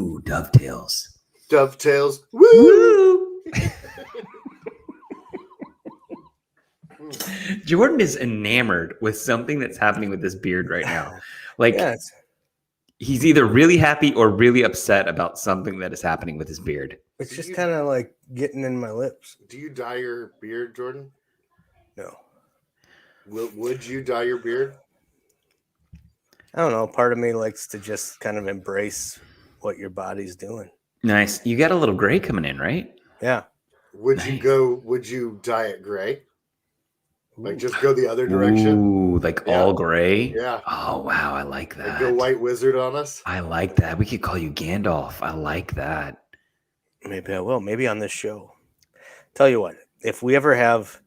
Ooh, dovetails. Dovetails. Woo! Jordan is enamored with something that's happening with this beard right now. Like, Yes. he's either really happy or really upset about something that is happening with his beard. It's just kind of like getting in my lips. Do you dye your beard, Jordan? No. Would you dye your beard? I don't know. Part of me likes to just kind of embrace what your body's doing. Nice. You got a little gray coming in, right? Yeah. Would you dye it gray? Like just go the other direction? Ooh, like all gray? Yeah. Oh, wow. I like that. Like go white wizard on us? I like that. We could call you Gandalf. I like that. Maybe I will. Maybe on this show. Tell you what, if we ever have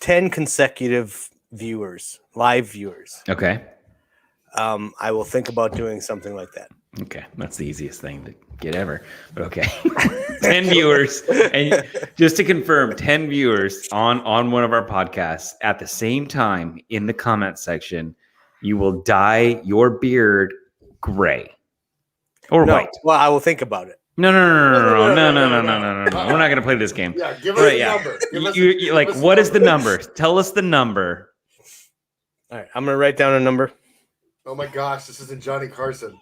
10 consecutive viewers, live viewers, Okay. I will think about doing something like that. Okay. That's the easiest thing to get ever. But okay. 10 viewers. And just to confirm, 10 viewers on one of our podcasts at the same time in the comment section, you will dye your beard gray or white. Well, I will think about it. No. We're not going to play this game. Yeah, give us a number. What is the number? Tell us the number. All right, I'm going to write down a number. Oh my gosh, this isn't Johnny Carson.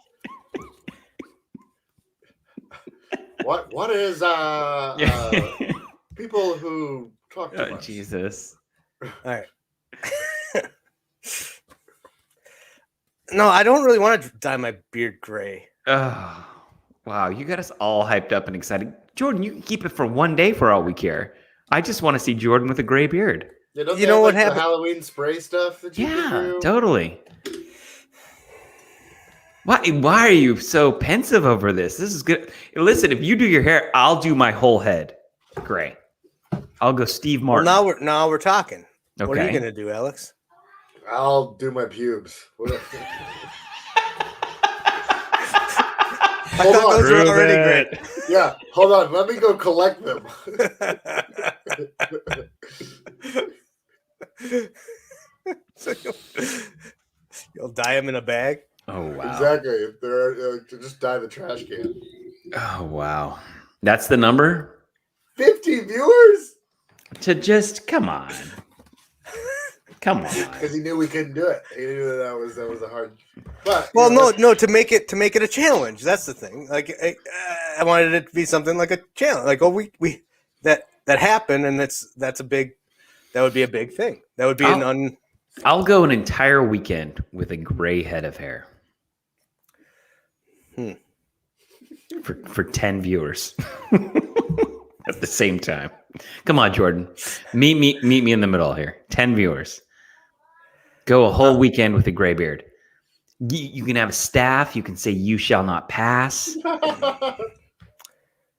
What is people who talk too much? Jesus. All right. No, I don't really want to dye my beard gray. Oh, wow. You got us all hyped up and excited. Jordan, you can keep it for one day for all we care. I just want to see Jordan with a gray beard. Yeah, don't You they know have, what like, happened? the Halloween spray stuff that you can do? Totally. Why are you so pensive over this? This is good. Listen, if you do your hair, I'll do my whole head gray. I'll go Steve Martin. Well, now we're talking. Okay. What are you going to do, Alex? I'll do my pubes. I thought those were already great. Yeah, hold on. Let me go collect them. So you'll dye them in a bag? Oh, wow. Exactly. If they're just dye the trash can. Oh, wow. That's the number? 50 viewers? To just, come on. Come on. Because he knew we couldn't do it. He knew that was a hard. But Well, no, to make it a challenge. That's the thing. Like I wanted it to be something like a challenge. Like we that happened, and that would be a big thing. That would be I'll go an entire weekend with a gray head of hair. For 10 viewers at the same time. Come on, Jordan. Meet me in the middle here. 10 viewers. Go a whole weekend with a gray beard. You can have a staff. You can say "You shall not pass."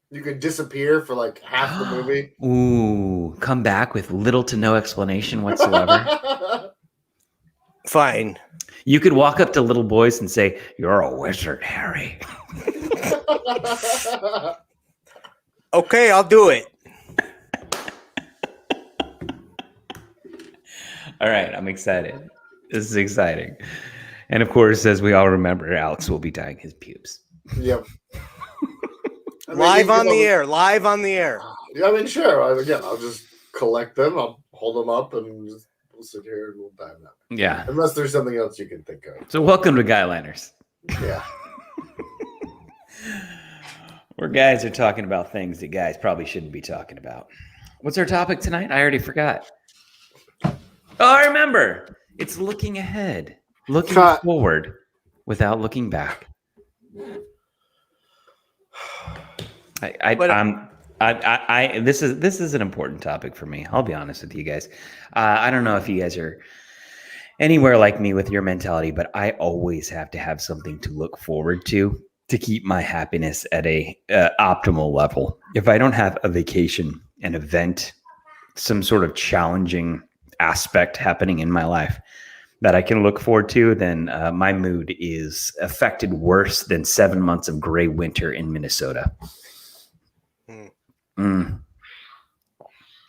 You could disappear for like half the movie. Ooh, come back with little to no explanation whatsoever. fine. You could walk up to little boys and say, "You're a wizard, Harry." Okay, I'll do it. All right, I'm excited. This is exciting. And of course, as we all remember, Alex will be dyeing his pubes. Yep. I mean, Live on the air. Live on the air. Yeah, I mean, sure. I'll just collect them. I'll hold them up and we'll sit here and we'll dye them up. Yeah. Unless there's something else you can think of. So welcome to Guyliners, Yeah. where guys are talking about things that guys probably shouldn't be talking about. What's our topic tonight? I already forgot. Oh, I remember. It's looking ahead, looking forward without looking back. This is an important topic for me. I'll be honest with you guys. I don't know if you guys are anywhere like me with your mentality, but I always have to have something to look forward to keep my happiness at a optimal level. If I don't have a vacation, an event, some sort of challenging aspect happening in my life that I can look forward to, then my mood is affected worse than 7 months of gray winter in Minnesota.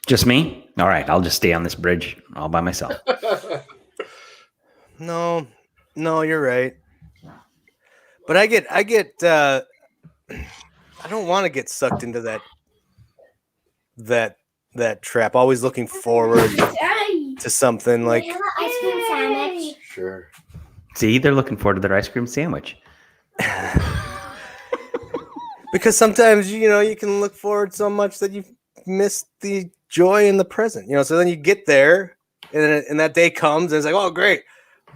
Just me? All right, I'll just stay on this bridge all by myself. No, you're right. But I don't want to get sucked into that trap. Always looking forward to something like Ice cream sandwich. Sure. See, they're looking forward to their ice cream sandwich. because sometimes you can look forward so much that you miss the joy in the present. So then you get there and that day comes and it's like, oh great.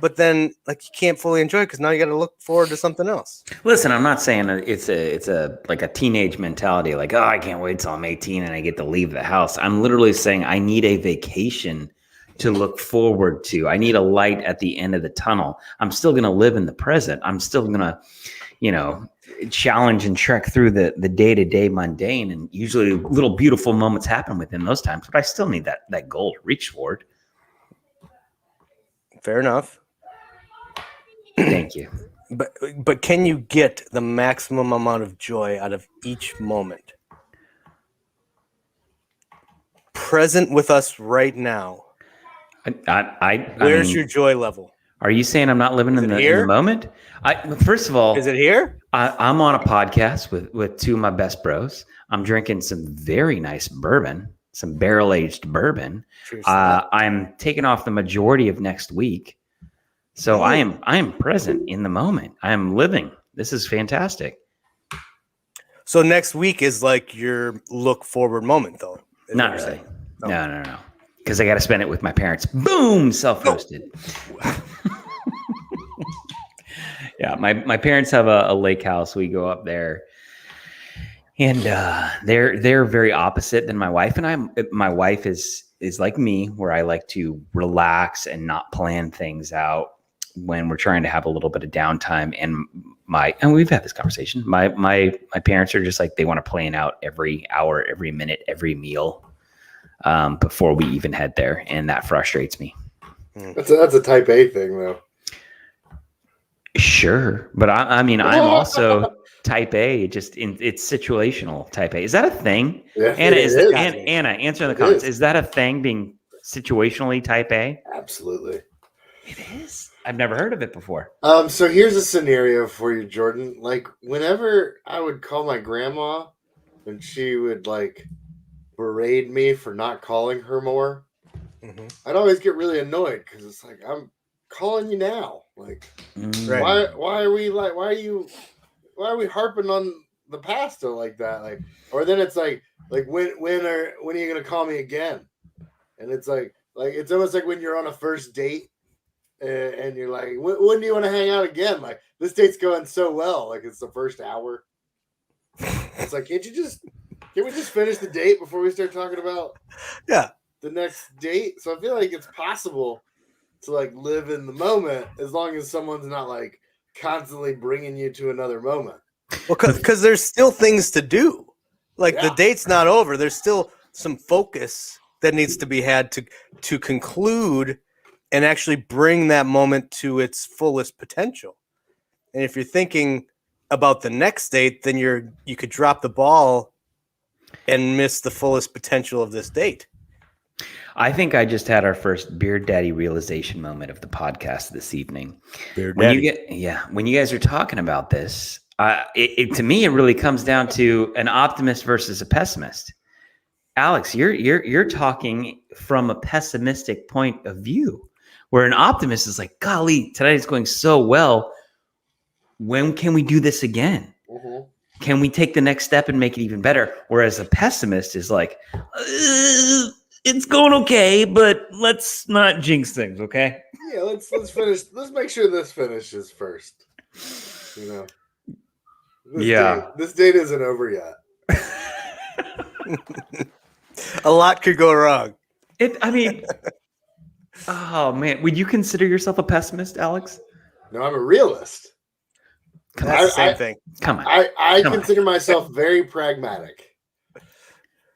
But then like you can't fully enjoy it because now you got to look forward to something else. Listen, I'm not saying it's a like a teenage mentality, like, oh, I can't wait till I'm 18 and I get to leave the house. I'm literally saying I need a vacation to look forward to. I need a light at the end of the tunnel. I'm still going to live in the present. I'm still going to, challenge and trek through the day-to-day mundane. And usually little beautiful moments happen within those times, but I still need that goal to reach toward. Fair enough. Thank you. But can you get the maximum amount of joy out of each moment? Present with us right now. Where's your joy level? Are you saying I'm not living in the moment? First of all, is it here? I'm on a podcast with two of my best bros. I'm drinking some very nice bourbon, some barrel-aged bourbon. I'm taking off the majority of next week. So I am present in the moment. I am living. This is fantastic. So next week is like your look forward moment, though. Not really. No. Because I got to spend it with my parents. Boom, self-roasted. Yeah, my parents have a lake house. We go up there, and they're very opposite than my wife and I. My wife is like me, where I like to relax and not plan things out when we're trying to have a little bit of downtime. And we've had this conversation. My parents are just like, they want to plan out every hour, every minute, every meal before we even head there, and that frustrates me. That's a type A thing, though. Sure, but I mean, I'm also type A. Just it's situational type A. Is that a thing? Yeah, Anna, is. Anna, answer in the comments. Is that a thing, being situationally type A? Absolutely. It is. I've never heard of it before. So here's a scenario for you, Jordan. Like, whenever I would call my grandma and she would like berate me for not calling her more, I'd always get really annoyed because it's like, I'm calling you now. Like, why are we harping on the past though, like that? Like, or then it's like when are you gonna call me again? And it's like it's almost like when you're on a first date and you're like, when do you want to hang out again? Like, this date's going so well, like it's the first hour. It's like, can we just finish the date before we start talking about the next date? So I feel like it's possible to like live in the moment as long as someone's not like constantly bringing you to another moment. Well, because there's still things to do. Like the date's not over. There's still some focus that needs to be had to conclude and actually bring that moment to its fullest potential. And if you're thinking about the next date, then you could drop the ball and miss the fullest potential of this date. I think I just had our first Beer Daddy realization moment of the podcast this evening. Beer when Daddy. When you guys are talking about this, to me, it really comes down to an optimist versus a pessimist. Alex, you're talking from a pessimistic point of view, where an optimist is like, golly, today's going so well. When can we do this again? Mm-hmm. Can we take the next step and make it even better? Whereas a pessimist is like, it's going okay, but let's not jinx things, okay? Yeah, let's finish. Let's make sure this finishes first. This date isn't over yet. A lot could go wrong. Oh man, would you consider yourself a pessimist, Alex? No, I'm a realist. That's the same thing. Come on. I consider myself very pragmatic.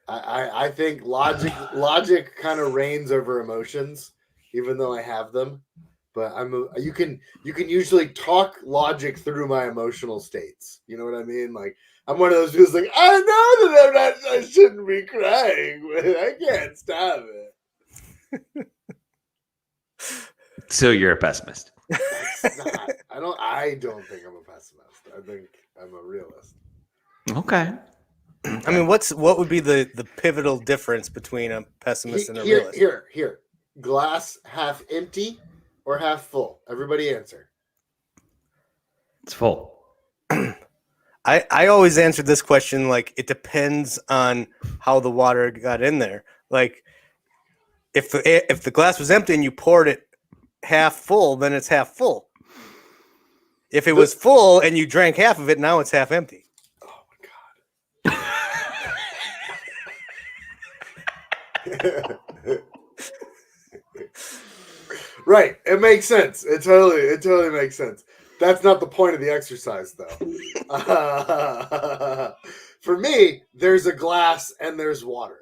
I think logic kind of reigns over emotions, even though I have them. But you can usually talk logic through my emotional states. You know what I mean? Like, I'm one of those who's like, I know that I shouldn't be crying, but I can't stop it. So you're a pessimist. That's not. I don't think I'm a pessimist. I think I'm a realist. Okay. I mean, what would be the pivotal difference between a pessimist and a Here, realist? here. Glass half empty or half full? Everybody answer. It's full. I always answered this question like it depends on how the water got in there. Like if the glass was empty and you poured it half full, then it's half full. If it was full and you drank half of it, now it's half empty. Oh my god. Right. It makes sense. It totally makes sense. That's not the point of the exercise, though. For me, there's a glass and there's water.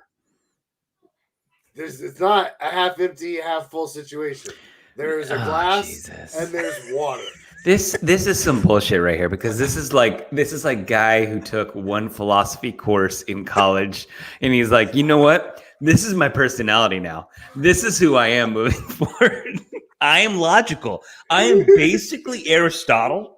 It's not a half empty, half full situation. There is a glass and there's water. This is some bullshit right here, because this is like guy who took one philosophy course in college and he's like, you know what? This is my personality now. This is who I am moving forward. I am logical. I am basically Aristotle.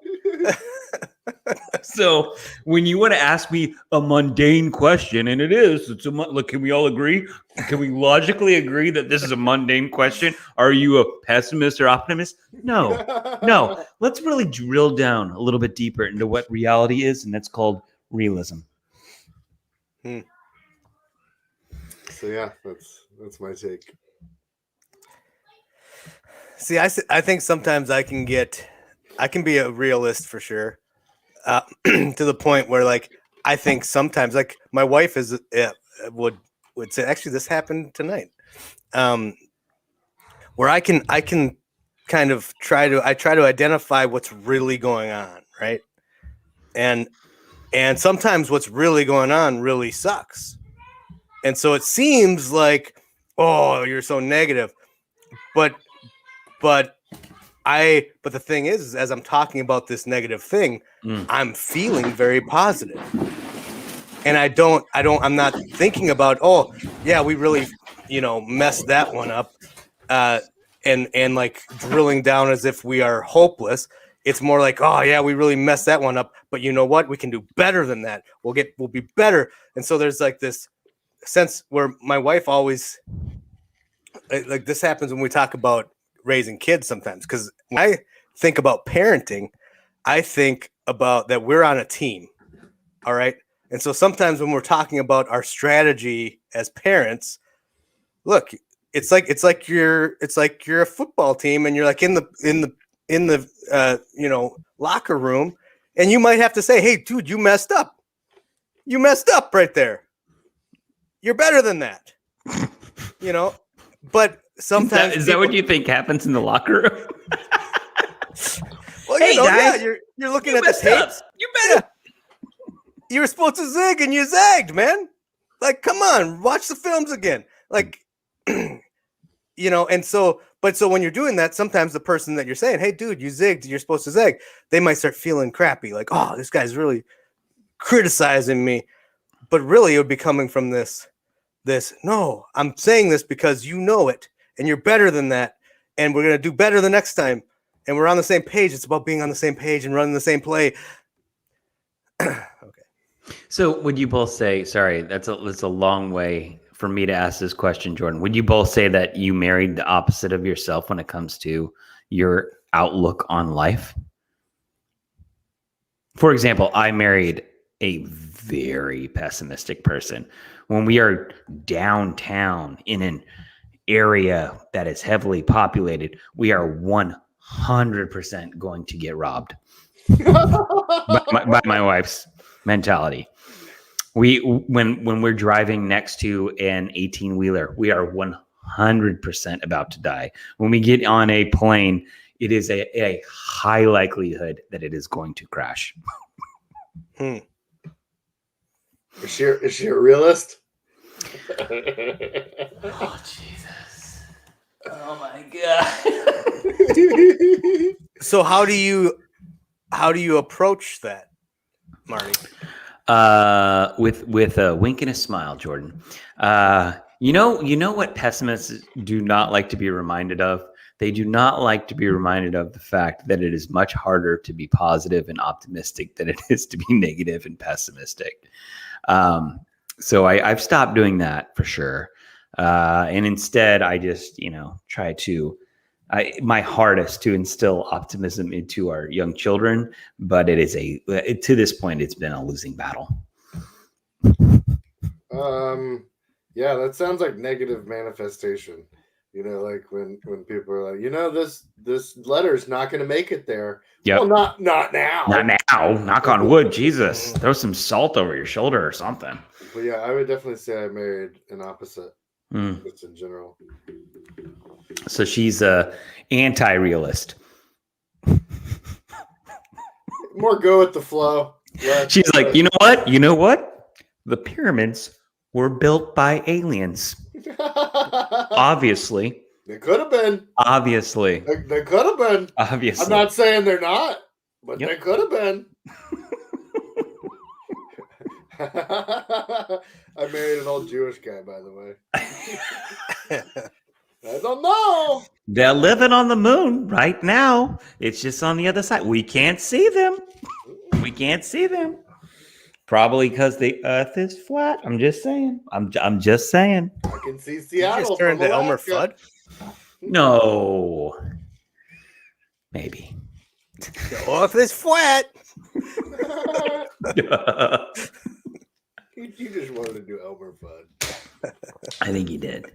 So when you want to ask me a mundane question, and it's look, can we all agree? Can we logically agree that this is a mundane question? Are you a pessimist or optimist? No. Let's really drill down a little bit deeper into what reality is, and that's called realism. So yeah, that's my take. See, I think sometimes I can be a realist for sure, to the point where like I think sometimes like my wife would say, actually this happened tonight, where I can kind of try to identify what's really going on, right? And sometimes what's really going on really sucks, and so it seems like, oh, you're so negative, but the thing is as I'm talking about this negative thing, I'm feeling very positive. And I'm not thinking about, oh yeah, we really, messed that one up. And like drilling down as if we are hopeless. It's more like, oh yeah, we really messed that one up. But you know what? We can do better than that. We'll be better. And so there's like this sense where my wife always, like this happens when we talk about raising kids sometimes, because when I think about parenting, I think about that we're on a team. All right. And so sometimes when we're talking about our strategy as parents, look, it's like you're a football team and you're like in the locker room, and you might have to say, hey dude, you messed up right there. You're better than that. But sometimes is that what you think happens in the locker room? Well, hey guys, yeah, you're looking at the tapes. You better. You were supposed to zig and you zagged, man. Like, come on, watch the films again. Like, and so when you're doing that, sometimes the person that you're saying, hey dude, you zigged, you're supposed to zag, they might start feeling crappy. Like, oh, this guy's really criticizing me. But really it would be coming from this, no, I'm saying this because you know it and you're better than that. And we're going to do better the next time. And we're on the same page. It's about being on the same page and running the same play. Okay. So would you both say, sorry, that's a long way for me to ask this question, Jordan. Would you both say that you married the opposite of yourself when it comes to your outlook on life? For example, I married a very pessimistic person. When we are downtown in an area that is heavily populated, we are 100% going to get robbed by my wife's mentality. When we're driving next to an 18-wheeler, we are 100% about to die. When we get on a plane, it is a high likelihood that it is going to crash. Is she a realist? Oh Jesus! Oh my God! So how do you approach that, Marty? With a wink and a smile, Jordan. You know what pessimists do not like to be reminded of? They do not like to be reminded of the fact that it is much harder to be positive and optimistic than it is to be negative and pessimistic. So I've stopped doing that for sure. And instead, I just, try to my hardest to instill optimism into our young children. But to this point, it's been a losing battle. Yeah, that sounds like negative manifestation. Like when people are like, this letter's not going to make it there. Yep. Well, not now. Not now. Knock on wood. Jesus, throw some salt over your shoulder or something. But yeah, I would definitely say I married an opposite. Just in general. So she's a anti-realist. More go with the flow. She's like, you know what? The pyramids were built by aliens. Obviously. They could have been. Obviously. They could have been. Obviously. I'm not saying they're not, but Yep. they could have been. I married an old Jewish guy, by the way. I don't know. They're living on the moon right now. It's just on the other side. We can't see them. We can't see them. Probably because the Earth is flat. I'm just saying. I'm just saying. I can see You Seattle. just turned from to Elmer Alaska. Fudd. No. Maybe. Well, if it's flat, You just wanted to do Elmer Fudd. I think you did.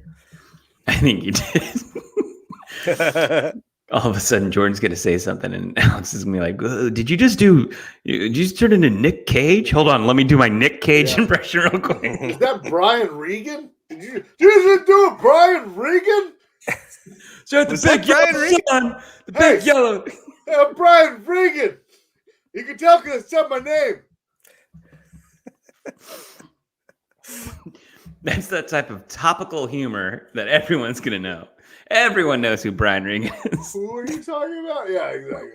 All of a sudden, Jordan's going to say something, and Alex is going to be like, did you just turn into Nick Cage? Hold on, let me do my Nick Cage impression real quick. Is that Brian Regan? Did you just do a Brian Regan? So the big yellow sun, the big yellow. Yeah, Brian Regan. You can tell because it said my name. That's that type of topical humor that everyone's going to know. Everyone knows who Brian Regan is. Who are you talking about? Yeah, exactly.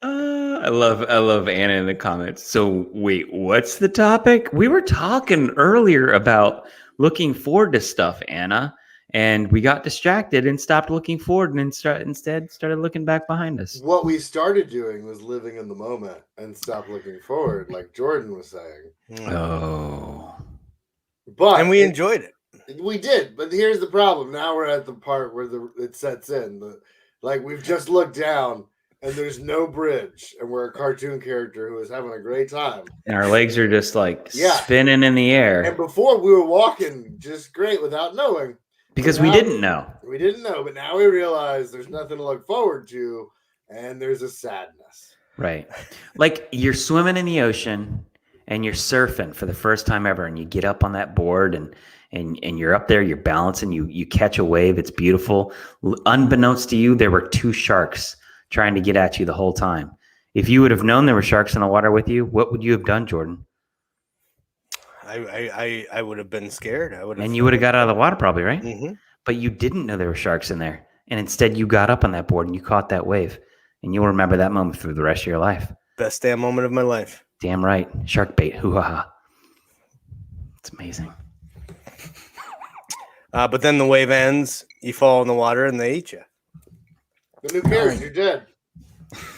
I love Anna in the comments. So wait, what's the topic? We were talking earlier about looking forward to stuff, Anna, and we got distracted and stopped looking forward and instead started looking back behind us. What we started doing was living in the moment and stop looking forward, like Jordan was saying. Oh. But and we enjoyed it. We did, but here's the problem. Now we're at the part where it sets in. Like we've just looked down and there's no bridge, and we're a cartoon character who is having a great time. And our legs are just like spinning in the air. And before we were walking just great without knowing. Because we didn't know. We didn't know, but now we realize there's nothing to look forward to, and there's a sadness. Right. Like you're swimming in the ocean and you're surfing for the first time ever, and you get up on that board and you're up there, you're balancing, you catch a wave, it's beautiful. Unbeknownst to you, there were two sharks trying to get at you the whole time. If you would have known there were sharks in the water with you, what would you have done, Jordan? I would have been scared. And you would have got out of the water probably, right? Mm-hmm. But you didn't know there were sharks in there. And instead you got up on that board and you caught that wave. And you'll remember that moment through the rest of your life. Best damn moment of my life. Damn right. Shark bait. Hoo-ha-ha. It's amazing. But then the wave ends, you fall in the water, and they eat you. But who cares? You're dead.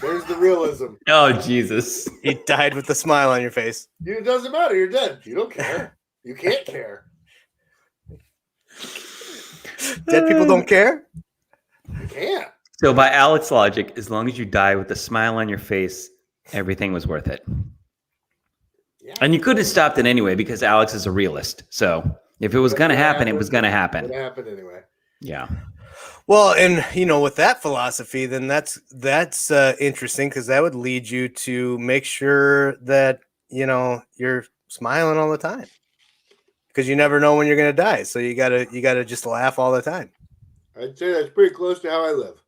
There's the realism. Oh, Jesus. You died with a smile on your face. It doesn't matter. You're dead. You don't care. You can't care. Dead people don't care? You can't. So by Alex logic, as long as you die with a smile on your face, everything was worth it. Yeah. And you could have stopped it anyway because Alex is a realist. So if it was going to happen, it was going to happen. It happened anyway. Yeah. Well, and with that philosophy, then that's interesting because that would lead you to make sure that you're smiling all the time because you never know when you're going to die. So you gotta just laugh all the time. I'd say that's pretty close to how I live.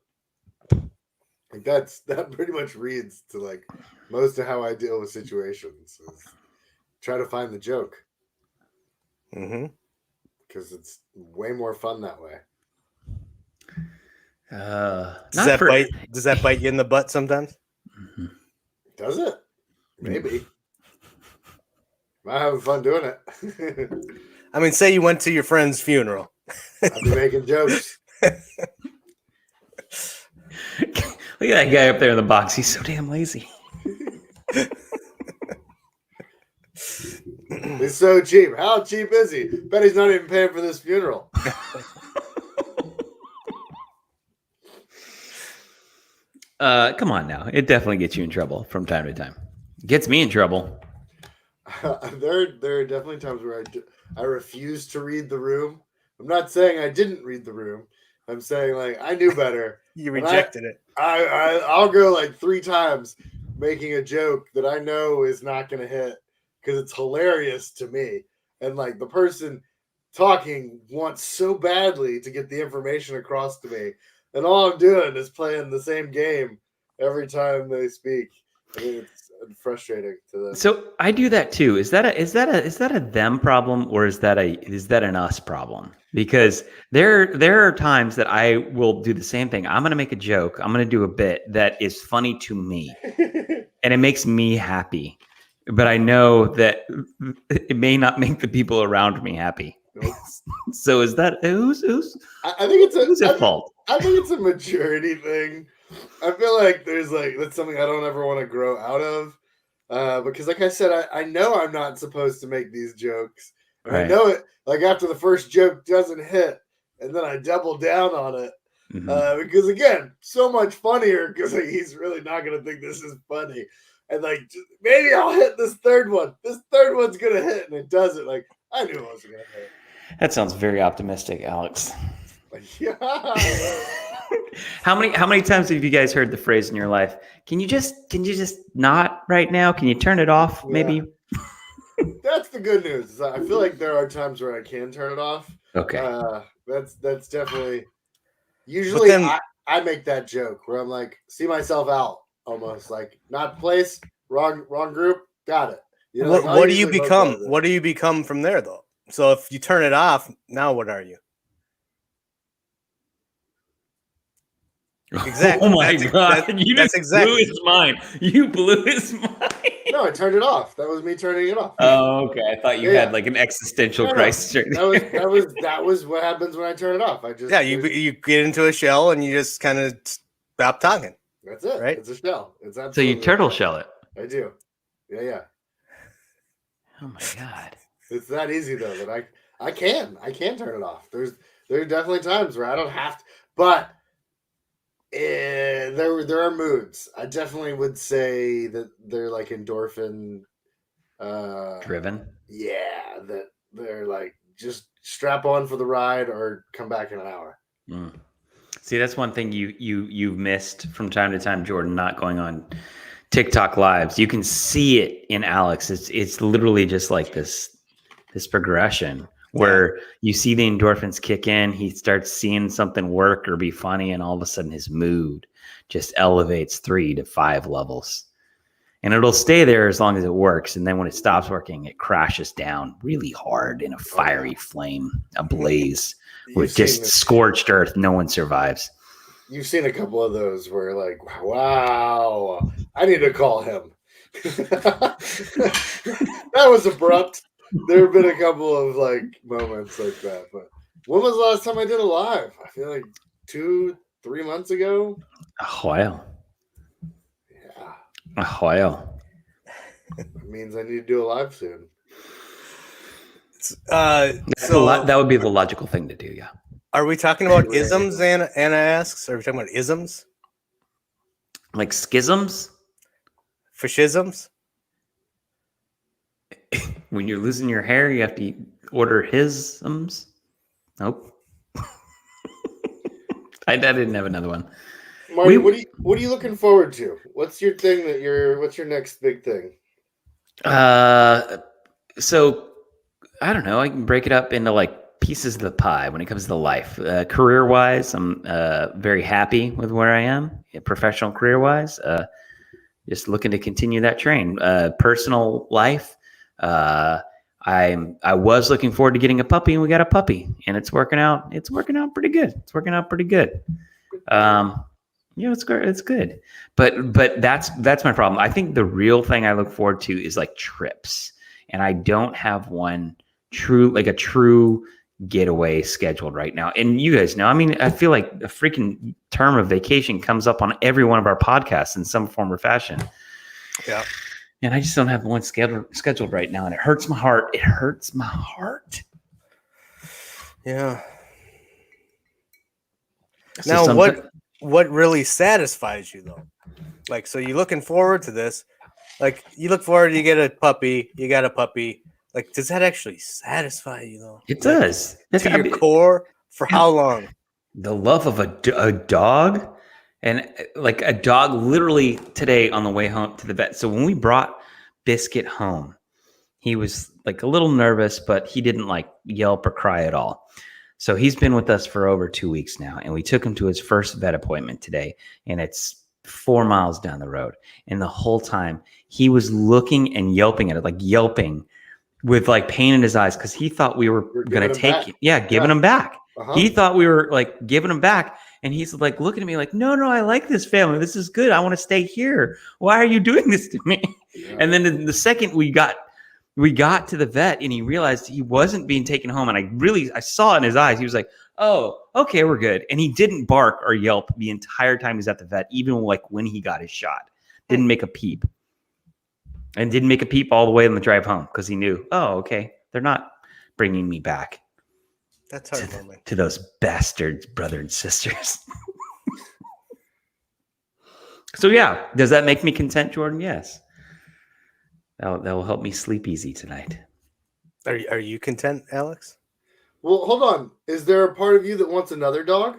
Like that pretty much reads to like most of how I deal with situations. Is try to find the joke. Mm-hmm. Because it's way more fun that way. Does that bite you in the butt sometimes? Mm-hmm. Does it? Maybe. I'm having fun doing it. I mean, say you went to your friend's funeral. I'd be making jokes. Look at that guy up there in the box. He's so damn lazy. He's so cheap. How cheap is he? Bet he's not even paying for this funeral. Come on now. It definitely gets you in trouble from time to time. It gets me in trouble. There are definitely times where I refuse to read the room. I'm not saying I didn't read the room. I'm saying like I knew better. You rejected it. I'll go like 3 times making a joke that I know is not going to hit because it's hilarious to me. And like the person talking wants so badly to get the information across to me. And all I'm doing is playing the same game every time they speak. I mean, it's frustrating to them. So I do that too. Is that a them problem or is that an us problem? Because there are times that I will do the same thing. I'm going to make a joke. I'm going to do a bit that is funny to me, and it makes me happy. But I know that it may not make the people around me happy. Nope. So is that who's I think it's who's at fault? I think it's a maturity thing. I feel like there's like that's something I don't ever want to grow out of. Because like I said, I know I'm not supposed to make these jokes. And Right. I know it like after the first joke doesn't hit, and then I double down on it. Mhm. Because again, so much funnier because like, he's really not gonna think this is funny. And like maybe I'll hit this third one. This third one's gonna hit, and it doesn't. Like I knew it wasn't gonna hit. That sounds very optimistic, Alex. Like, yeah. How many times have you guys heard the phrase in your life? Can you just not right now? Can you turn it off? Yeah. Maybe. That's the good news. Is I feel like there are times where I can turn it off. Okay. That's definitely. Usually, then- I make that joke where I'm like, see myself out almost like not place, wrong group, got it. You know, like, I'll What do you usually become? vocalize it. What do you become from there, though? So if you turn it off, now what are you? Exactly. Oh my That's- god! that- You that's just exactly- blew his mind. You blew his mind. No, I turned it off. That was me turning it off. Oh, okay. I thought you Yeah. had like an existential No, no. crisis. Right That was what happens when I turn it off. I just Yeah, you get into a shell and you just kind of stop talking. that's it. right? It's a shell. It's So absolutely you turtle shell it. I do. Yeah. Oh my god. It's that easy though that I can turn it off. There are definitely times where I don't have to, but there are moods. I definitely would say that they're like endorphin Driven. yeah, that they're like just strap on for the ride or come back in an hour. Mm. See, that's one thing you've missed from time to time, Jordan. Not going on TikTok lives. You can see it in Alex. It's literally just like this progression where you see the endorphins kick in. He starts seeing something work or be funny, and all of a sudden his mood just elevates 3 to 5 levels. And it'll stay there as long as it works. And then when it stops working, it crashes down really hard in a fiery flame, a blaze with just scorched earth. No one survives. You've seen a couple of those where like, wow, I need to call him. That was abrupt. There have been a couple of like moments like that. But when was the last time I did a live? I feel like 2-3 months ago. A while. Yeah. A while. That means I need to do a live soon. That would be the logical thing to do, yeah. Are we talking about isms? Anna asks. Are we talking about isms? Like schisms? Fascisms? When you're losing your hair, you have to order hisms? Nope. I didn't have another one. Marty, what are you looking forward to? What's your thing what's your next big thing? So I don't know. I can break it up into like pieces of the pie when it comes to life. Career wise, I'm very happy with where I am, professional career wise. Just looking to continue that train. Personal life, I was looking forward to getting a puppy, and we got a puppy, and it's working out. It's working out pretty good. Yeah, it's good. It's good. But that's my problem. I think the real thing I look forward to is like trips, and I don't have one true getaway scheduled right now. And you guys know, I mean, I feel like a freaking term of vacation comes up on every one of our podcasts in some form or fashion. Yeah. And I just don't have one scheduled right now. And it hurts my heart. It hurts my heart. Yeah. So Now, sometimes- what really satisfies you though? Like, so you're looking forward to this. Like, you look forward, you get a puppy, you got a puppy. Like, does that actually satisfy you though? It does. To your core for how long? The love of a dog, and like a dog literally today on the way home to the vet. So when we brought Biscuit home, he was like a little nervous, but he didn't like yelp or cry at all. So he's been with us for over 2 weeks now, and we took him to his first vet appointment today, and it's 4 miles down the road. And the whole time he was looking and yelping at it, like yelping with like pain in his eyes, because he thought we were going to take it. Giving him back. Uh-huh. He thought we were like giving him back. And he's like looking at me like, no, I like this family. This is good. I want to stay here. Why are you doing this to me? Yeah. And then the second we got to the vet and he realized he wasn't being taken home. And I saw it in his eyes. He was like, oh, okay, we're good. And he didn't bark or yelp the entire time he was at the vet, even like when he got his shot. Didn't make a peep. And didn't make a peep all the way on the drive home because he knew, oh, okay, they're not bringing me back That's heartwarming. to those bastards, brother and sisters. So yeah, does that make me content, Jordan? Yes. That will help me sleep easy tonight. Are you content, Alex? Well, hold on. Is there a part of you that wants another dog?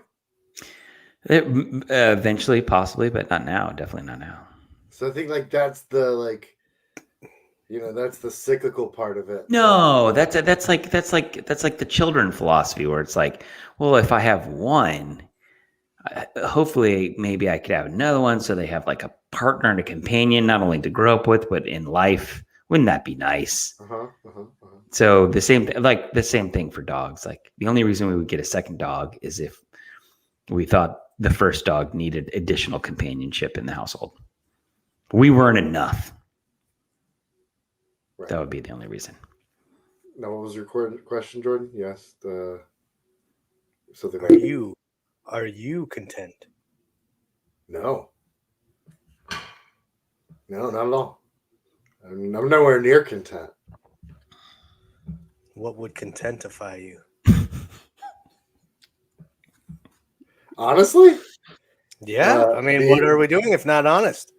Eventually, possibly, but not now. Definitely not now. So I think like that's the that's the cyclical part of it. No, that's like the children philosophy where it's like, well, if I have one, hopefully maybe I could have another one, so they have like a partner and a companion, not only to grow up with, but in life. Wouldn't that be nice? So the same thing for dogs. Like the only reason we would get a second dog is if we thought the first dog needed additional companionship in the household. We weren't enough. Right. That would be the only reason. Now, what was your question, Jordan? Yes, something Are like you content? No, not at all. I'm nowhere near content. What would contentify you? Honestly, Yeah, I mean, what are we doing if not honest?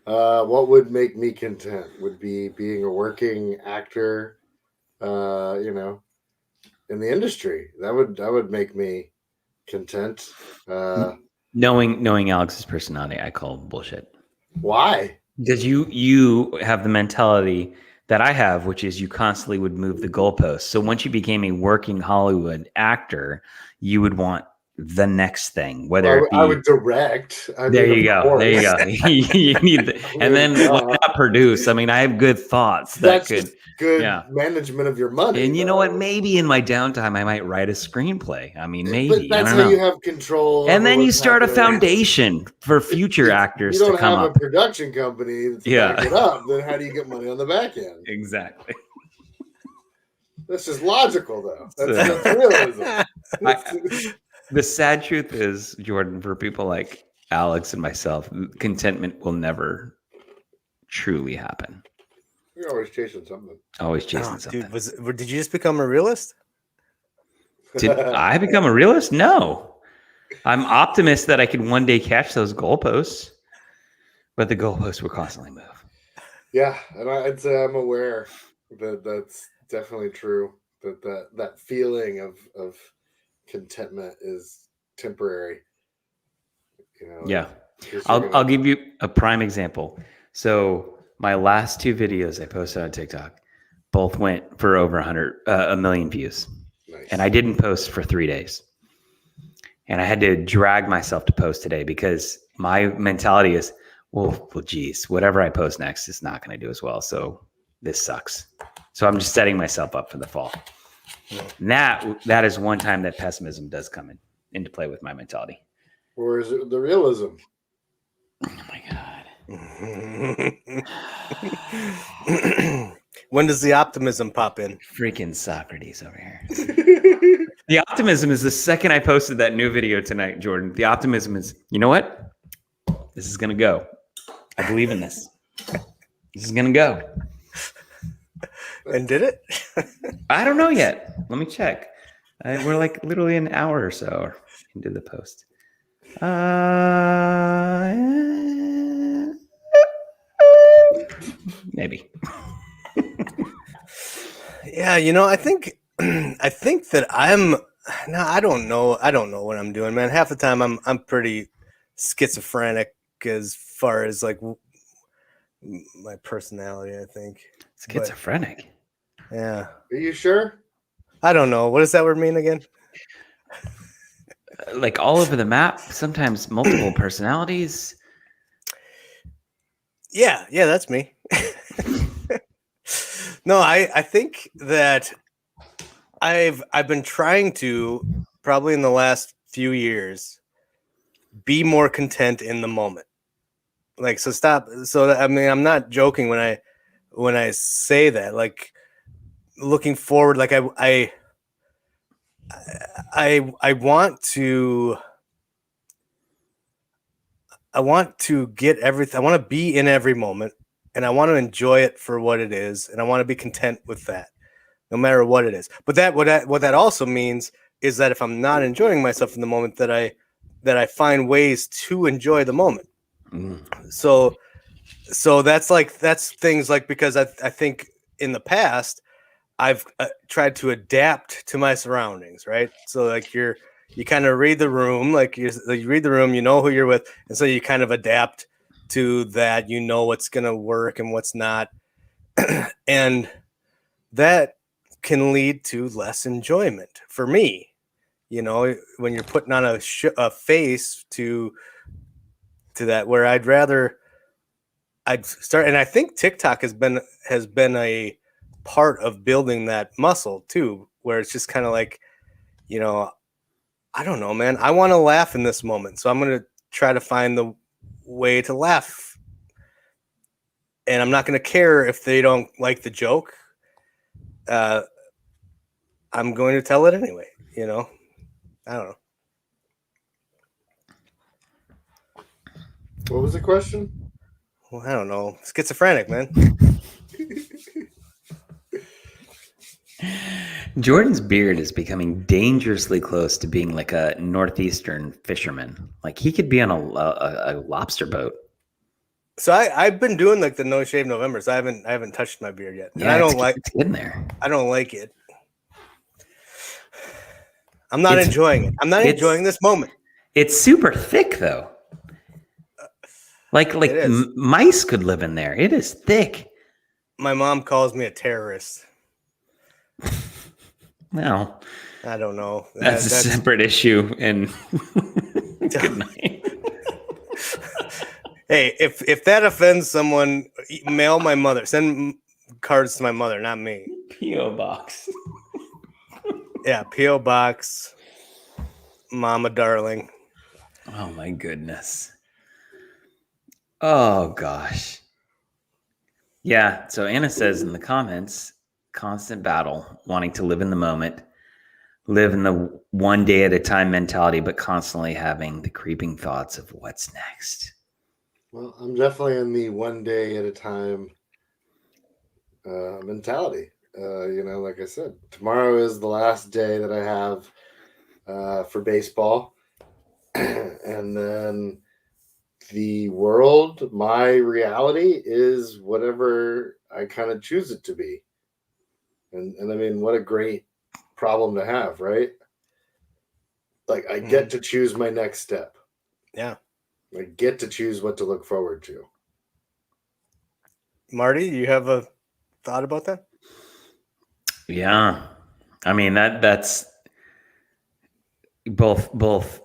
what would make me content would be being a working actor, in the industry. That would make me content. Knowing Alex's personality, I call bullshit. Why? Because you have the mentality that I have, which is you constantly would move the goalposts. So once you became a working Hollywood actor, you would want the next thing, whether it be. I would direct. There you go. You need and then why not produce? I mean, I have good thoughts that That's could. just good yeah. management of your money. And you know what? though. Maybe in my downtime, I might write a screenplay. I mean, But maybe. that's I how don't know. you have control. And then over you what's start a happening. foundation for future actors You don't to come have up. a production company that's Yeah. back it up. Then how do you get money on the back end? Exactly. That's just logical, though. So- That's realism. The sad truth is, Jordan, for people like Alex and myself, contentment will never truly happen. You're always chasing something. Always chasing Oh, something. dude, did you just become a realist? Did I become a realist? No. I'm optimist that I can one day catch those goalposts, but the goalposts will constantly move. Yeah, and I'd say I'm aware that that's definitely true. That feeling of contentment is temporary. Yeah. because I'll give you a prime example. So my last two videos I posted on TikTok both went for over 1 million views. nice. And I didn't post for 3 days. And I had to drag myself to post today because my mentality is, well, geez, whatever I post next is not going to do as well. So this sucks. So I'm just setting myself up for the fall. And that is one time that pessimism does come into play with my mentality. Or is it the realism? Oh my God. When does the optimism pop in? Freaking Socrates over here. The optimism is the second I posted that new video tonight, Jordan. The optimism is, you know what? This is going to go. I believe in this. This is going to go. And did it? I don't know yet. Let me check. We're like literally an hour or so into the post. Maybe. Yeah, I think that I don't know what I'm doing, man. Half the time I'm pretty schizophrenic as far as like my personality, I think. Schizophrenic. Yeah. Are you sure? I don't know. What does that word mean again? Like all over the map, sometimes multiple personalities. Yeah, that's me. No, I think that I've been trying to, probably in the last few years, be more content in the moment. Like, I'm not joking when I say that. Like, looking forward, like I want to get everything. I want to be in every moment, and I want to enjoy it for what it is, and I want to be content with that, no matter what it is. But what that also means is that if I'm not enjoying myself in the moment, that I find ways to enjoy the moment. So that's things like, because I think in the past I've tried to adapt to my surroundings, right? So like you kind of read the room, like you read the room, you know who you're with, and so you kind of adapt to that. You know what's gonna work and what's not, and that can lead to less enjoyment for me. When you're putting on a face to that, where I'd start, and I think TikTok has been a part of building that muscle too, where it's just kind of like, I don't know, man. I want to laugh in this moment, so I'm going to try to find the way to laugh, and I'm not going to care if they don't like the joke. I'm going to tell it anyway. I don't know. What was the question? Well, I don't know. Schizophrenic, man. Jordan's beard is becoming dangerously close to being like a northeastern fisherman. Like he could be on a lobster boat. So I've been doing like the No Shave November, so I haven't touched my beard yet. And Yeah, I don't it's in there. I don't like it. I'm not enjoying it. I'm not enjoying this moment. It's super thick though. Like mice could live in there. It is thick. My mom calls me a terrorist. Well, I don't know. That's a separate issue. And good night. Hey, if that offends someone, mail my mother. Send cards to my mother, not me. P.O. Box. Yeah, P.O. Box. Mama darling. Oh my goodness. Oh gosh. Yeah. So Anna says in the comments, constant battle, wanting to live in the moment, live in the one day at a time mentality, but constantly having the creeping thoughts of what's next. Well, I'm definitely in the one day at a time mentality. Like I said, tomorrow is the last day that I have for baseball. And then the world, my reality is whatever I kind of choose it to be. And I mean, what a great problem to have, right? Like I get to choose my next step. Yeah. I get to choose what to look forward to. Marty, you have a thought about that? Yeah. I mean, that's both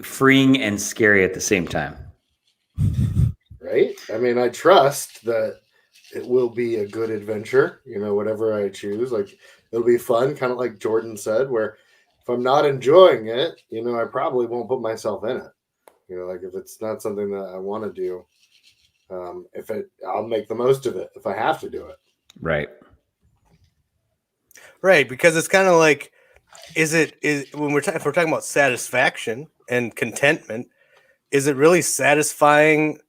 freeing and scary at the same time. Right? I mean, I trust that it will be a good adventure, whatever I choose. Like it'll be fun, kind of like Jordan said, where if I'm not enjoying it, I probably won't put myself in it. Like if it's not something that I want to do, I'll make the most of it if I have to do it. Right. Right, because it's kind of like, is when if we're talking about satisfaction and contentment, is it really satisfying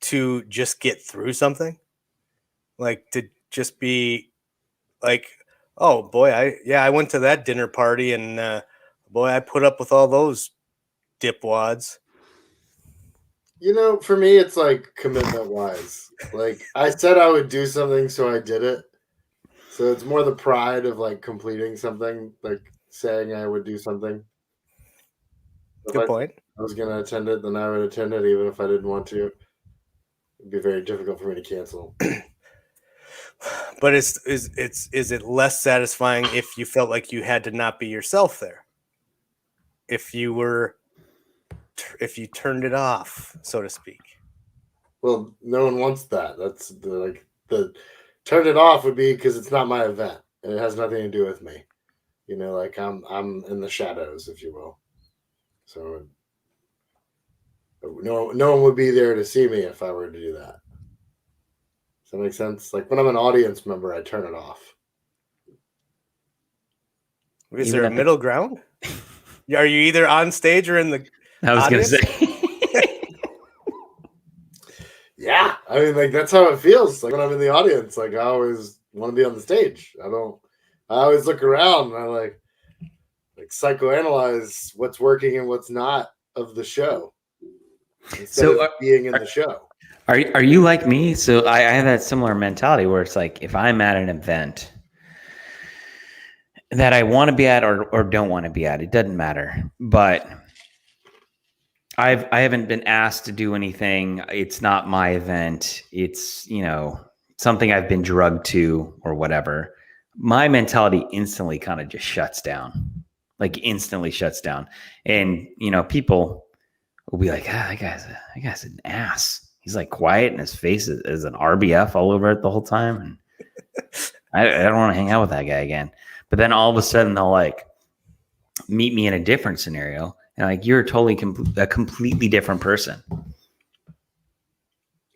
to just get through something? Like to just be like, oh boy, I went to that dinner party and boy, I put up with all those dipwads. For me, it's like commitment wise. Like I said I would do something, so I did it. So it's more the pride of like completing something, like saying I would do something. Good point. I was going to attend it, then I would attend it even if I didn't want to. It'd be very difficult for me to cancel. But is it less satisfying if you felt like you had to not be yourself there? If you turned it off, so to speak. Well, no one wants that. That's the turn it off would be because it's not my event and it has nothing to do with me. Like I'm in the shadows, if you will. So no one would be there to see me if I were to do that. Does that make sense? Like when I'm an audience member, I turn it off. Is there a middle ground? Are you either on stage or in the I was going to say. Yeah. I mean, like, that's how it feels. Like when I'm in the audience, like I always want to be on the stage. I always look around and I like psychoanalyze what's working and what's not of the show. Instead of being in the show. Are you like me? So I have that similar mentality where it's like if I'm at an event that I want to be at or don't want to be at, it doesn't matter. But I haven't been asked to do anything. It's not my event. It's, something I've been drugged to or whatever. My mentality instantly kind of just shuts down. Like instantly shuts down. And, people will be like, that guy's an ass. He's like quiet and his face is an RBF all over it the whole time. And I don't want to hang out with that guy again. But then all of a sudden they'll like meet me in a different scenario. And like, you're totally a completely different person.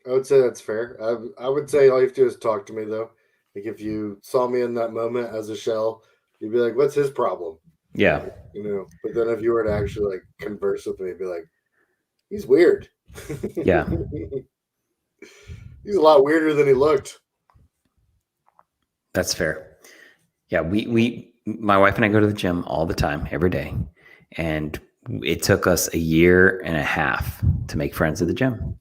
I would say that's fair. I would say all you have to do is talk to me though. Like if you saw me in that moment as a shell, you'd be like, what's his problem? Yeah. But then if you were to actually like converse with me, you'd be like, he's weird. Yeah. He's a lot weirder than he looked. That's fair. Yeah. My wife and I go to the gym all the time, every day. And it took us 1.5 years to make friends at the gym.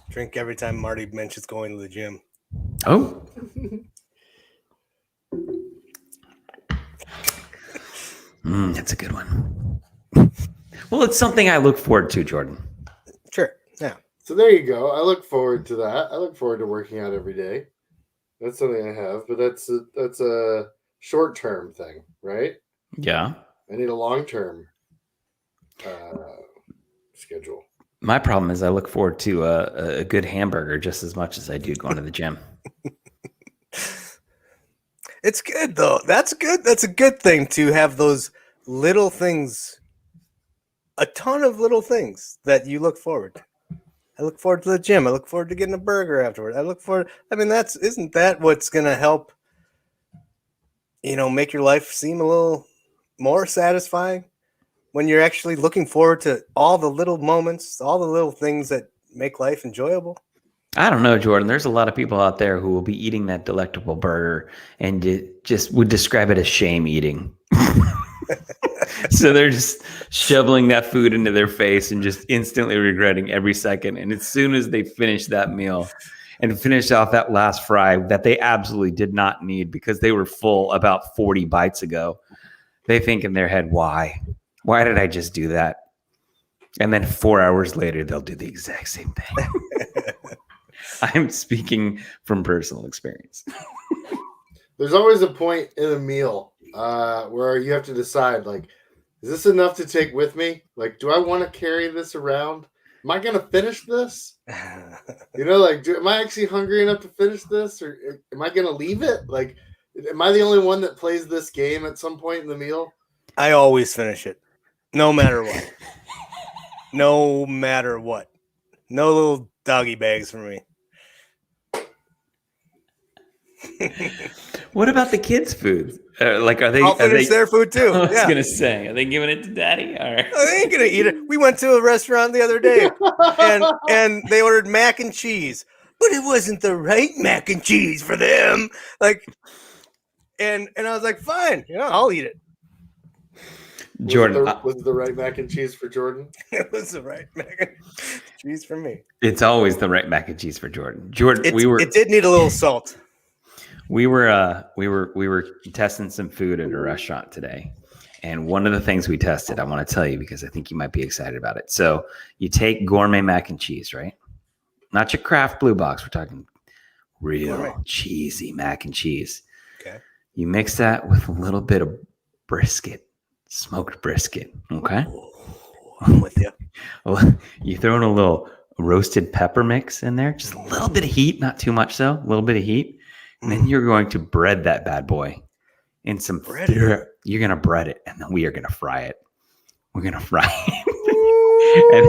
Drink every time Marty mentions going to the gym. Oh. That's a good one. Well, it's something I look forward to, Jordan. Sure. Yeah. So there you go. I look forward to that. I look forward to working out every day. That's something I have, but that's a short-term thing, right? Yeah. I need a long-term schedule. My problem is I look forward to a good hamburger just as much as I do going to the gym. It's good though. That's good. That's a good thing to have those little things, a ton of little things that you look forward to. I look forward to the gym. I look forward to getting a burger afterward. Isn't that what's going to help, make your life seem a little more satisfying when you're actually looking forward to all the little moments, all the little things that make life enjoyable? I don't know, Jordan. There's a lot of people out there who will be eating that delectable burger and just would describe it as shame eating. So they're just shoveling that food into their face and just instantly regretting every second. And as soon as they finish that meal and finish off that last fry that they absolutely did not need because they were full about 40 bites ago, they think in their head, why? Why did I just do that? And then 4 hours later, they'll do the exact same thing. I'm speaking from personal experience. There's always a point in a meal where you have to decide, like, is this enough to take with me? Like, do I want to carry this around? Am I going to finish this? Am I actually hungry enough to finish this? Or am I going to leave it? Like, am I the only one that plays this game at some point in the meal? I always finish it, no matter what. No matter what. No little doggy bags for me. What about the kids' food? Like, are they? I'll are finish they- their food too. I was Yeah. gonna say, are they giving it to daddy? Or They ain't gonna eat it. We went to a restaurant the other day and they ordered mac and cheese, but it wasn't the right mac and cheese for them. Like, and I was like, fine, I'll eat it. Jordan, was the right mac and cheese for Jordan? It was the right mac and cheese for me. it's always the right mac and cheese for Jordan. Jordan, It did need a little salt. we were testing some food at a restaurant today, and one of the things we tested, I want to tell you because I think you might be excited about it. So you take gourmet mac and cheese, right? Not your Kraft Blue Box. We're talking real Gourmet. cheesy mac and cheese. Okay. You mix that with a little bit of brisket, smoked brisket. Okay. I'm with you. Well, you throw in a little roasted pepper mix in there, just a little bit of heat, not too much though, a little bit of heat. And then you're going to bread that bad boy in some Bread it? You're going to bread it, and then we are going to fry it. We're going to fry it. And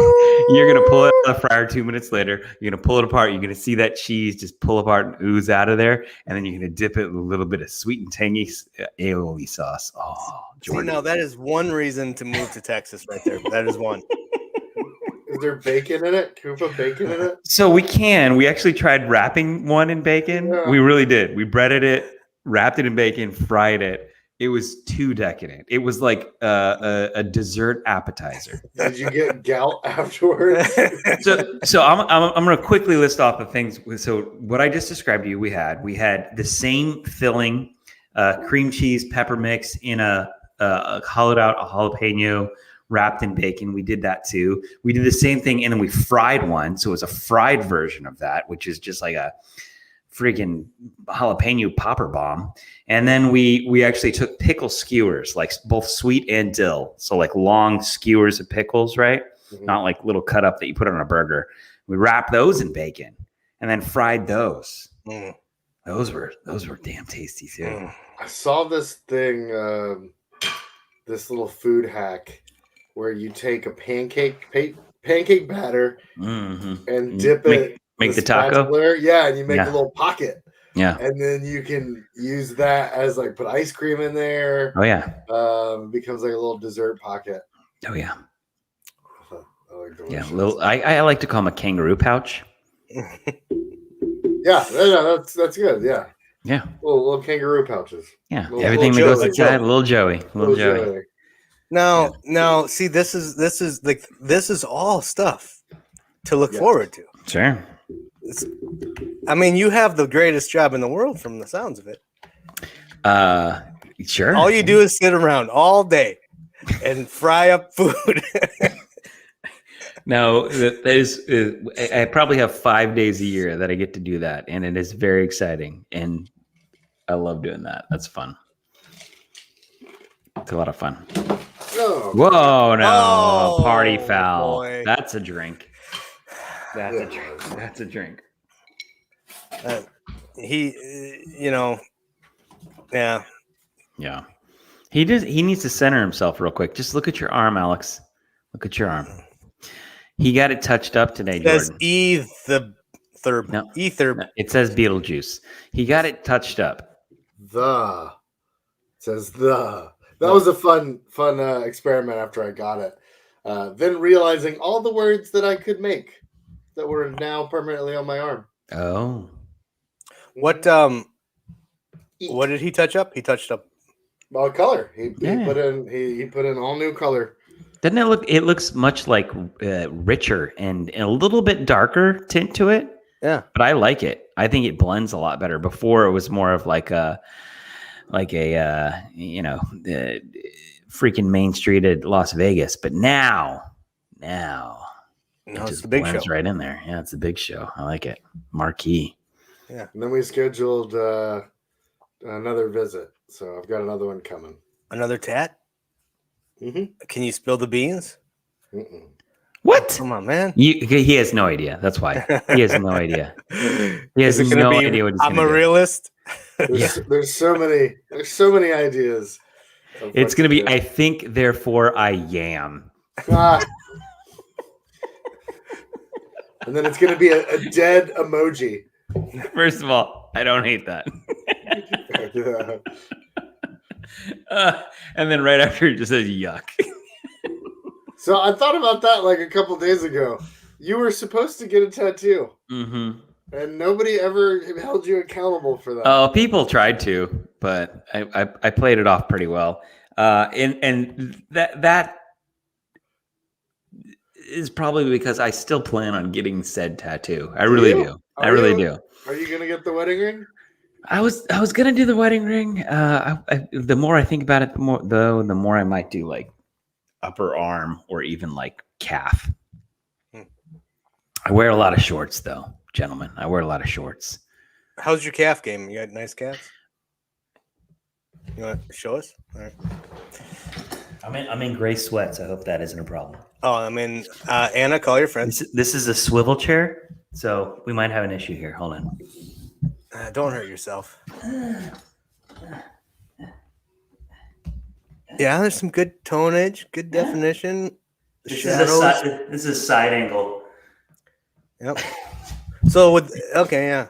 you're going to pull it out of the fryer 2 minutes later. You're going to pull it apart. You're going to see that cheese just pull apart and ooze out of there. And then you're going to dip it with a little bit of sweet and tangy aioli sauce. Oh, See, Jordan. now that is one reason to move to Texas right there. That is one. Is there bacon in it? Can we put bacon in it? So we actually tried wrapping one in bacon. Yeah. We really did. We breaded it, wrapped it in bacon, fried it. It was too decadent. It was like a dessert appetizer. Did you get gout afterwards? So I'm going to quickly list off the things. So what I just described to you, we had the same filling, cream cheese, pepper mix in a hollowed out jalapeno wrapped in bacon. We did that too. We did the same thing, and then we fried one. So it was a fried version of that, which is just like a freaking jalapeno popper bomb. And then we actually took pickle skewers, like both sweet and dill. So like long skewers of pickles, right? Not like little cut up that you put on a burger. We wrapped those in bacon and then fried those. Mm. Those were damn tasty too. Mm. I saw this thing, this little food hack where you take a pancake batter Mm-hmm. and dip it. Make with the taco. spatula. Yeah, and you make Yeah. a little pocket. Yeah. And then you can use that as like put ice cream in there. Oh yeah. It becomes like a little dessert pocket. Oh yeah. I like Yeah. delicious. I like to call them a kangaroo pouch. Yeah, that's good. Yeah, Yeah. little kangaroo pouches. Yeah. Little Everything that goes Joey. inside, little Joey. Little Joey. Joey. Now, see, this is all stuff to look Yeah. forward to. Sure. I mean, you have the greatest job in the world from the sounds of it. Sure. All you do is sit around all day and fry up food. No, I probably have 5 days a year that I get to do that, and it is very exciting, and I love doing that. That's fun. It's a lot of fun. No. Whoa, no, Oh, party foul. boy. That's a drink. That's a Yeah. drink. That's a drink. Yeah. Yeah. He needs to center himself real quick. Just look at your arm, Alex. Look at your arm. He got it touched up today, Says Jordan. ether. No. Ether. It says Beetlejuice. He got it touched up. It says the. That was a fun experiment after I got it. Then realizing all the words that I could make that were now permanently on my arm. Oh. What Eat. what did he touch up? He touched up. Well, color. He Yeah. put in all new color. Doesn't it look? It looks much like richer and a little bit darker tint to it. Yeah. But I like it. I think it blends a lot better. Before it was more of like a freaking Main Street at Las Vegas. But now it No, it's just the big blends show. right in there. Yeah, it's a big show. I like it. Marquee. And then we scheduled another visit. So I've got another one coming. Another tat? Mm-hmm. Can you spill the beans? Mm-mm. What? Come on, man. He has no idea. That's why he has no idea. He has Is it gonna no be, idea what he's I'm gonna a do. realist. There's so many ideas. of It's what gonna be. do. I think, therefore, I am. Ah. And then it's gonna be a dead emoji. First of all, I don't hate that. Yeah. And then right after it just says yuck. So I thought about that like a couple days ago. You were supposed to get a tattoo, Mm-hmm. and nobody ever held you accountable for that. Oh, people tried to, but I played it off pretty well. And that is probably because I still plan on getting said tattoo. I really you? do. I really do. Are you gonna get the wedding ring? I was gonna do the wedding ring. The more I think about it, the more I might do like upper arm or even like calf. I wear a lot of shorts though, gentlemen. I wear a lot of shorts. How's your calf game? You got nice calves? You want to show us? All right. I'm in gray sweats. I hope that isn't a problem. Oh, I mean, Anna, call your friends. This is a swivel chair, so we might have an issue here. Hold on. Don't hurt yourself. Yeah, there's some good tonage, good definition. This is a side angle. Yep. So yeah.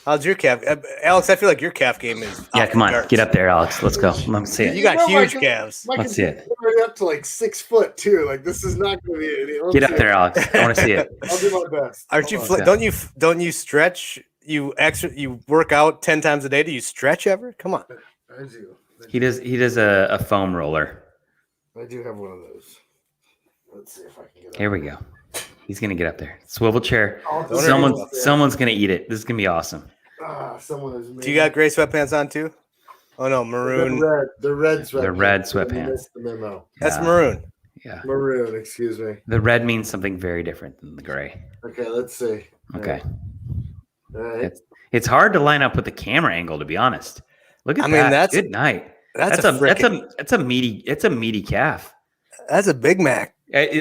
How's your calf, Alex? I feel like your calf game is. Yeah, off come the on, charts. get up there, Alex. Let's go. Let me see it. You got huge calves. Let's see it. Right up to like 6 foot too. Like this is not going to be. Get up there, Alex. I want to see it. I'll do my best. Aren't you? Hold on. Don't you stretch? You work out 10 times a day. Do you stretch ever? Come on. I do. He does a foam roller. I do have one of those. Let's see if I can get. Here we go. He's gonna get up there. Swivel chair. Oh, Someone's gonna eat it. This is gonna be awesome. Someone is. Do you got gray sweatpants on too? Oh no, maroon. The red sweatpants. The red You sweatpants. missed the memo. That's Yeah. maroon. Yeah. Maroon. Excuse me. The red means something very different than the gray. Okay. Let's see. Okay. All right. It's hard to line up with the camera angle, to be honest. Look at I that. mean, that's- good night. That's a meaty calf. That's a Big Mac.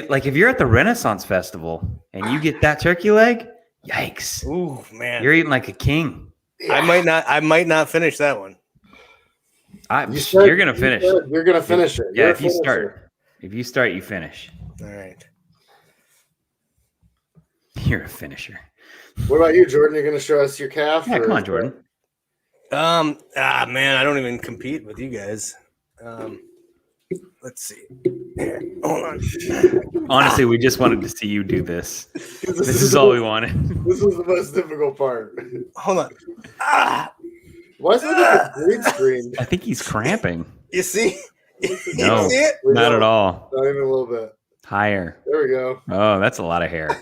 Like if you're at the Renaissance Festival and you get that turkey leg, yikes! Ooh man, You're eating like a king. I might not finish that one. You're gonna finish. You're gonna finish it. Yeah, You're a if you finisher. start, you finish. All right. You're a finisher. What about you, Jordan? You're gonna show us your calf? Yeah, or- come on, Jordan. Man, I don't even compete with you guys. Let's see. Here, hold on. Honestly, we just wanted to see you do this. This is all we wanted. This was the most difficult part. Hold on. Why is it like a green screen? I think he's cramping. You see? No. You see it? Not at all. Not even a little bit. Higher. There we go. Oh, that's a lot of hair.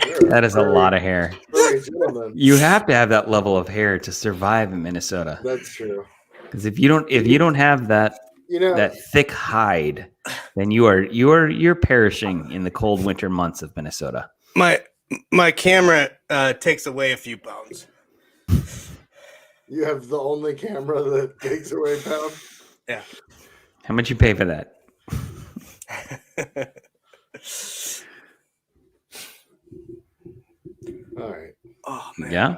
You're That is a lot of hair. very gentleman. You have to have that level of hair to survive in Minnesota. That's true. Because if you don't have that You know, that thick hide, then you're perishing in the cold winter months of Minnesota. My camera takes away a few pounds. you have the only camera that takes away pound. Yeah. How much you pay for that? All right. Oh man. Yeah.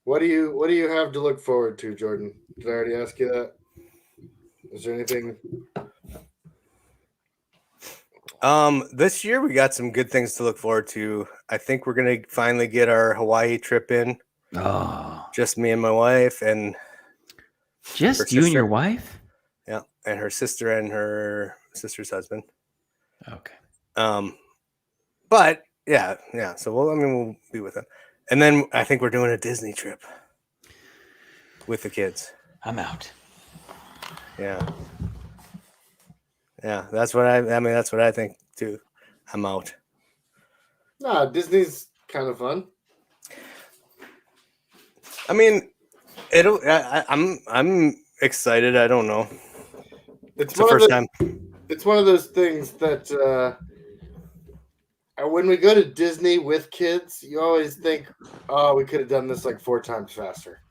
What do you have to look forward to, Jordan? Did I already ask you that? Is there anything? This year we got some good things to look forward to. I think we're gonna finally get our Hawaii trip in. Oh, Just me and my wife, and just Her you and sister. your wife? yeah, and her sister and her sister's husband. Okay. But yeah. So we'll be with them, and then I think we're doing a Disney trip with the kids. I'm out. Yeah. That's what that's what I think too. I'm out. Nah, Disney's kind of fun. I mean, I'm excited. I don't know. It's It's the one of first the- time. It's one of those things that when we go to Disney with kids, you always think, "Oh, we could have done this like 4 times faster."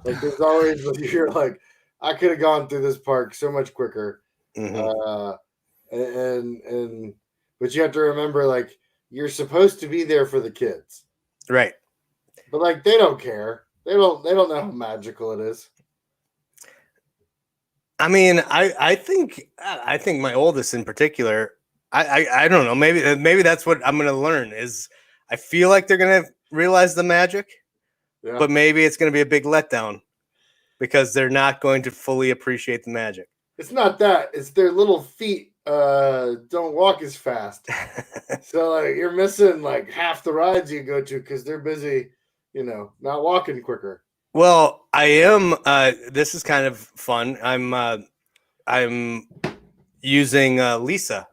Like there's always you're like, "I could have gone through this park so much quicker." Mhm. And but you have to remember, like you're supposed to be there for the kids, Right. but like they don't care. They don't know how magical it is. I mean, I think my oldest in particular. I don't know. Maybe that's what I'm gonna learn. Is I feel like they're gonna realize the magic, Yeah. but maybe it's gonna be a big letdown. because they're not going to fully appreciate the magic. It's not that. It's their little feet don't walk as fast. So like you're missing like half the rides you go to because they're busy, not walking quicker. Well, I am. This is kind of fun. I'm using Lisa,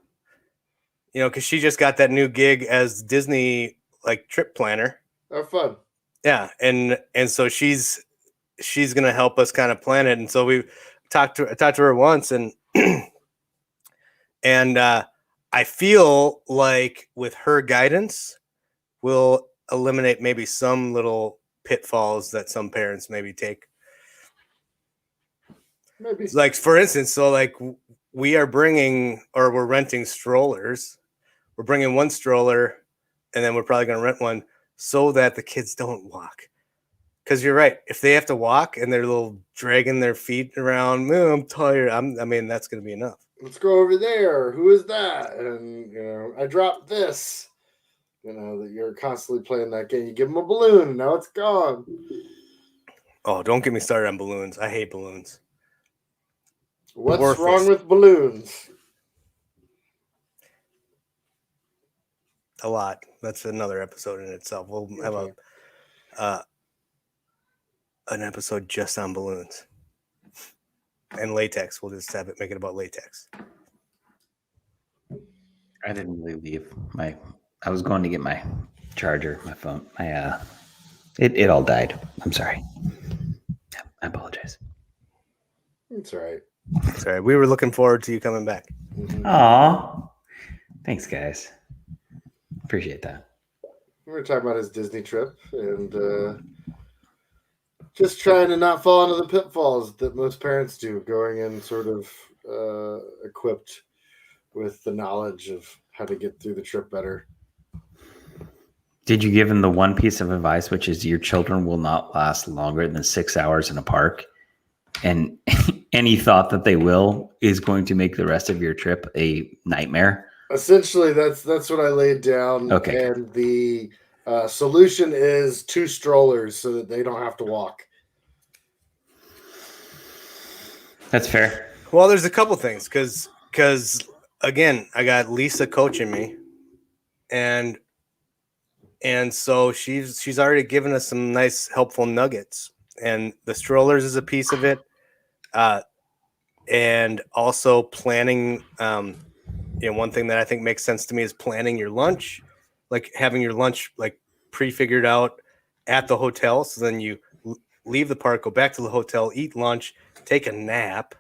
because she just got that new gig as Disney like trip planner. Have fun. Yeah, and so she's gonna help us kind of plan it. And so I talked to her once, and and I feel like with her guidance, we'll eliminate maybe some little pitfalls that some parents maybe take. Maybe. Like for instance, so like we're renting strollers. We're bringing one stroller, and then we're probably going to rent one so that the kids don't walk. Because you're right, if they have to walk and they're little dragging their feet around, I'm tired. That's going to be enough. Let's go over there. Who is that? And I dropped this. That you're constantly playing that game. You give them a balloon, now it's gone. Oh, don't get me started on balloons. I hate balloons. What's Worthless. wrong with balloons? A lot. That's another episode in itself. We'll have an episode just on balloons and latex. We'll just make it about latex. I didn't really leave. I was going to get my charger, my phone. It all died. I'm sorry. I apologize. It's all right. Sorry, we were looking forward to you coming back. Aw. Thanks, guys. Appreciate that. We were talking about his Disney trip and just trying to not fall into the pitfalls that most parents do, going in sort of equipped with the knowledge of how to get through the trip better. Did you give him the one piece of advice, which is your children will not last longer than 6 hours in a park? And any thought that they will is going to make the rest of your trip a nightmare? Essentially, that's what I laid down. Okay. And the solution is 2 strollers so that they don't have to walk. That's fair. Well, there's a couple things because again, I got Lisa coaching me, and so she's already given us some nice helpful nuggets, and the strollers is a piece of it, and also planning. One thing that I think makes sense to me is planning your lunch, like having your lunch like pre-figured out at the hotel. So then you leave the park, go back to the hotel, eat lunch, take a nap.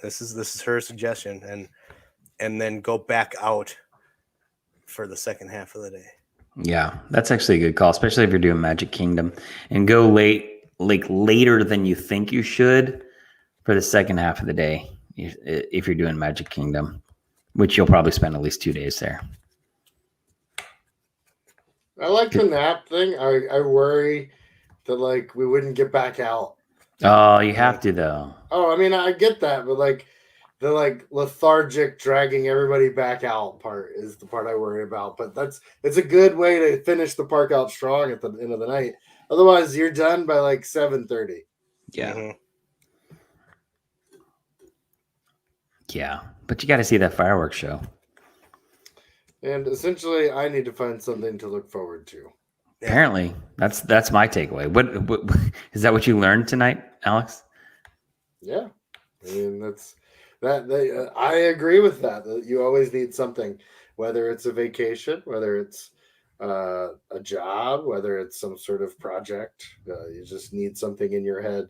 This is her suggestion, and then go back out for the second half of the day. Yeah, that's actually a good call, especially if you're doing Magic Kingdom, and go later than you think you should for the second half of the day. If you're doing Magic Kingdom, which you'll probably spend at least 2 days there. I like the nap thing. I worry that like we wouldn't get back out. Oh, you have to though. Oh, I mean, I get that, but like the lethargic dragging everybody back out part is the part I worry about. But it's a good way to finish the park out strong at the end of the night. Otherwise, you're done by like 7:30. Yeah. Mm-hmm. Yeah, but you got to see that fireworks show. And essentially, I need to find something to look forward to. Apparently, that's my takeaway. What is that? What you learned tonight, Alex? Yeah, I mean that. I agree with that. That you always need something, whether it's a vacation, whether it's a job, whether it's some sort of project. You just need something in your head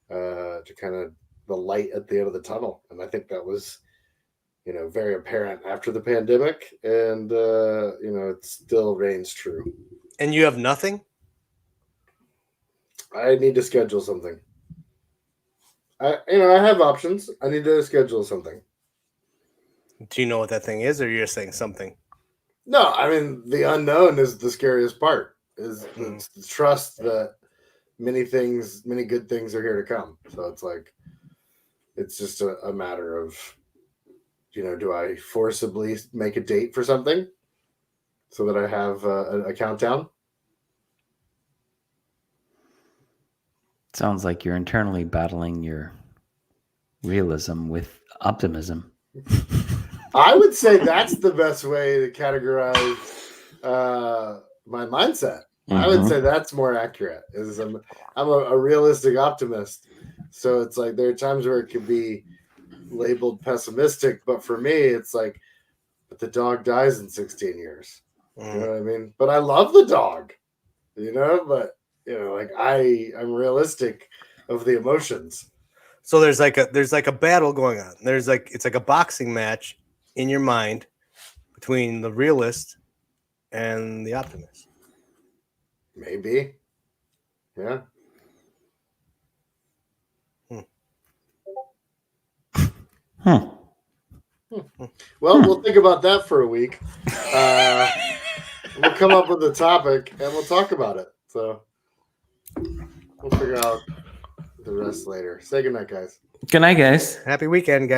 to kind of the light at the end of the tunnel, and I think that was, very apparent after the pandemic, and it still reigns true. And you have nothing? I need to schedule something. I have options. I need to schedule something. Do you know what that thing is, or you're just saying something? No, I mean the unknown is the scariest part. Is the trust that many good things are here to come. So it's like, it's just a matter of, do I forcibly make a date for something so that I have a countdown? Sounds like you're internally battling your realism with optimism. I would say that's the best way to categorize my mindset. I would Mhm. say that's more accurate. Is I'm a realistic optimist, so it's like there are times where it could be labeled pessimistic, but for me, it's like, but the dog dies in 16 years. You know what I mean? But I love the dog, but like I'm realistic of the emotions. So there's like a battle going on. It's like a boxing match in your mind between the realist and the optimist. Maybe. Yeah. Hmm. Well, we'll think about that for a week. We'll come up with a topic and we'll talk about it. So we'll figure out the rest later. Say goodnight, guys. Good night, guys. Happy weekend, guys.